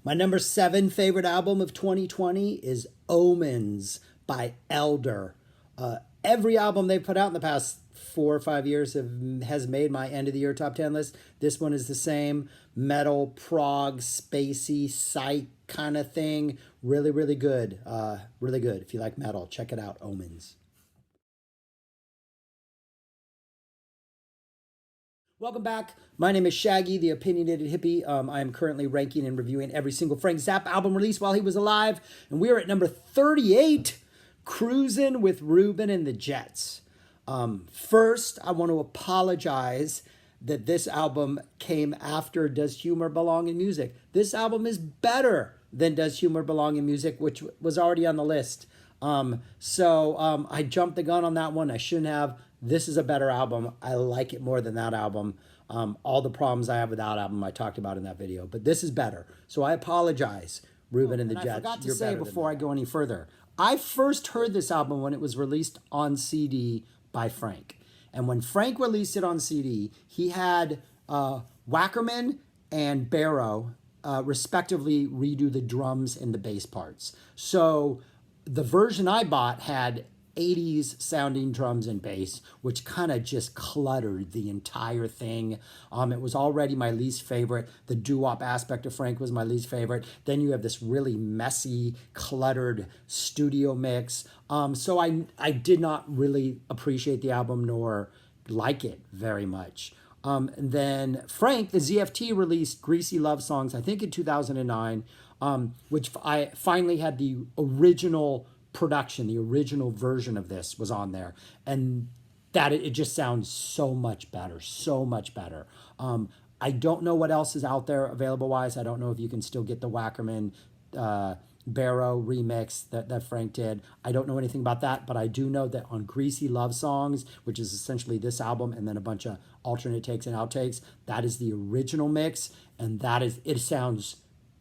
My number 7 favorite album of 2020 is Omens by Elder. Every album they've put out in the past 4 or 5 years has made my end of the year top 10 list. This one is the same. Metal, prog, spacey, psych kind of thing. Really, really good. Really good. If you like metal, check it out. Omens. Welcome back. My name is Shaggy, the opinionated hippie. I am currently ranking and reviewing every single Frank Zappa album released while he was alive. And we are at number 38, Cruising with Ruben and the Jets. First, I want to apologize that this album came after Does Humor Belong in Music? This album is better than Does Humor Belong in Music, which was already on the list. So I jumped the gun on that one. I shouldn't have. This is a better album. I like it more than that album. All the problems I have with that album I talked about in that video, but this is better. So I apologize, Ruben and the Jets. I forgot to say before I go any further, I first heard this album when it was released on CD by Frank. And when Frank released it on CD, he had Wackerman and Barrow respectively redo the drums and the bass parts. So the version I bought had 80s sounding drums and bass, which kind of just cluttered the entire thing. It was already my least favorite. The doo-wop aspect of Frank was my least favorite. Then you have this really messy, cluttered studio mix. So I did not really appreciate the album nor like it very much. And then Frank, the ZFT, released Greasy Love Songs, I think in 2009, which I finally had the original production, the original version of this was on there, and that it just sounds so much better, so much better. I don't know what else is out there available wise. I don't know if you can still get the Wackerman Barrow remix that Frank did. I don't know anything about that, but I do know that on Greasy Love Songs, which is essentially this album and then a bunch of alternate takes and outtakes, that is the original mix, and it sounds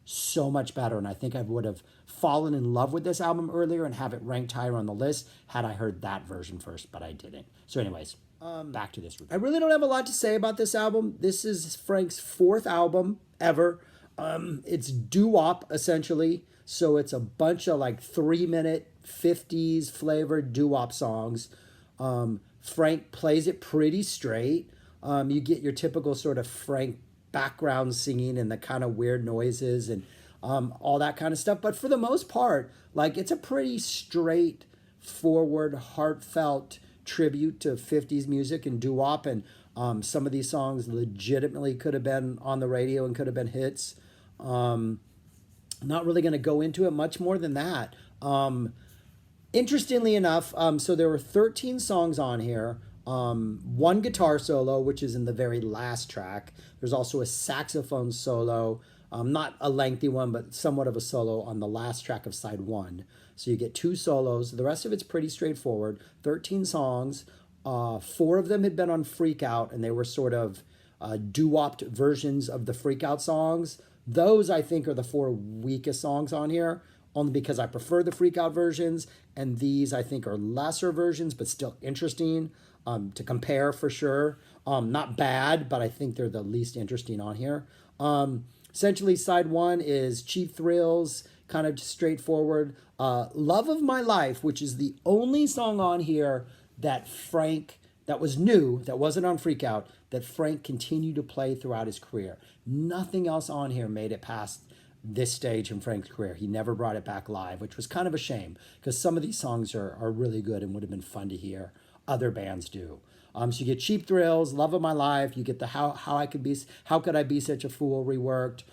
so much better. And I think I would have fallen in love with this album earlier and have it ranked higher on the list had I heard that version first, but I didn't. So anyways, back to this review. I really don't have a lot to say about this album. This is Frank's 4th album ever. It's doo-wop essentially. So it's a bunch of like 3-minute 50s flavored doo-wop songs. Frank plays it pretty straight. You get your typical sort of Frank background singing and the kind of weird noises and all that kind of stuff. But for the most part, like, it's a pretty straightforward, heartfelt tribute to 50s music and doo-wop. And some of these songs legitimately could have been on the radio and could have been hits. Not really going to go into it much more than that. Interestingly enough, so there were 13 songs on here. One guitar solo, which is in the very last track. There's also a saxophone solo, not a lengthy one, but somewhat of a solo on the last track of side 1. So you get 2 solos. The rest of it's pretty straightforward. 13 songs. 4 of them had been on Freak Out, and they were sort of doo-wopped versions of the Freak Out songs. Those, I think, are the 4 weakest songs on here, only because I prefer the Freak Out versions, and these, I think, are lesser versions, but still interesting to compare for sure. Not bad, but I think they're the least interesting on here. Essentially, side 1 is Cheap Thrills, kind of straightforward. Love of My Life, which is the only song on here that was new, that wasn't on Freak Out, that Frank continued to play throughout his career. Nothing else on here made it past this stage in Frank's career. He never brought it back live, which was kind of a shame, because some of these songs are really good and would have been fun to hear other bands do. So you get Cheap Thrills, Love of My Life. You get the How Could I Be Such a Fool reworked.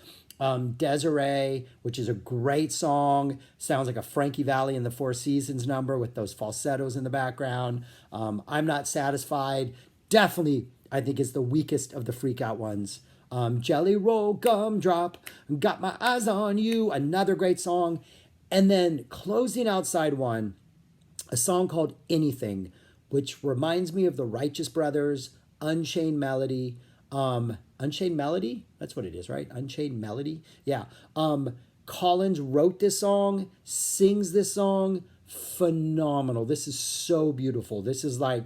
Desiree, which is a great song. Sounds like a Frankie Valli and the Four Seasons number with those falsettos in the background. I'm Not Satisfied. Definitely, I think, is the weakest of the Freak Out ones. Jelly Roll Gumdrop, Got My Eyes on You, another great song. And then closing out side 1, a song called Anything, which reminds me of the Righteous Brothers, Unchained Melody. Unchained Melody? That's what it is, right? Unchained Melody? Yeah. Collins wrote this song, sings this song. Phenomenal. This is so beautiful. This is like,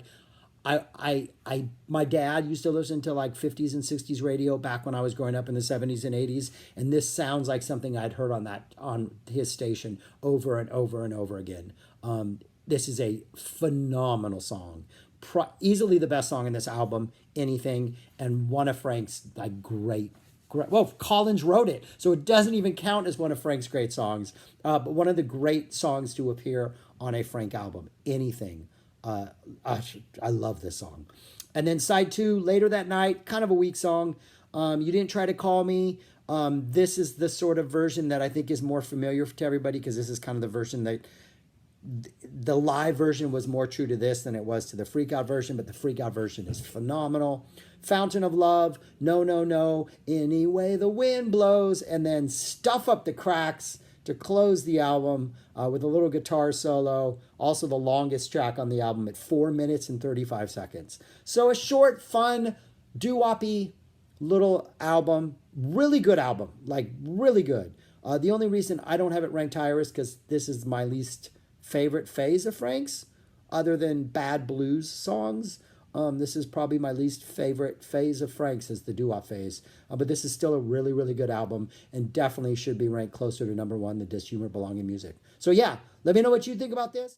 My dad used to listen to like 50s and 60s radio back when I was growing up in the 70s and 80s, and this sounds like something I'd heard on his station over and over and over again. This is a phenomenal song, easily the best song in this album, anything, and one of Frank's like great. Well, Collins wrote it, so it doesn't even count as one of Frank's great songs. But one of the great songs to appear on a Frank album, anything. Uh, I love this song. And then side two, Later That Night, kind of a weak song. You Didn't Try to Call Me. This is the sort of version that I think is more familiar to everybody, because this is kind of the version that the live version was more true to this than it was to the freak out version, but the freak out version is phenomenal. Fountain of Love, No, No, No, Any Way the Wind Blows, and then Stuff Up the Cracks to close the album with a little guitar solo. Also the longest track on the album at 4 minutes and 35 seconds. So a short, fun, doo-woppy little album. Really good album, like really good. The only reason I don't have it ranked higher is because this is my least favorite phase of Frank's, other than bad blues songs. This is probably my least favorite phase of Frank's, is the doo-wop phase. But this is still a really, really good album, and definitely should be ranked closer to number one, the Does Humor Belong in Music? So yeah, let me know what you think about this.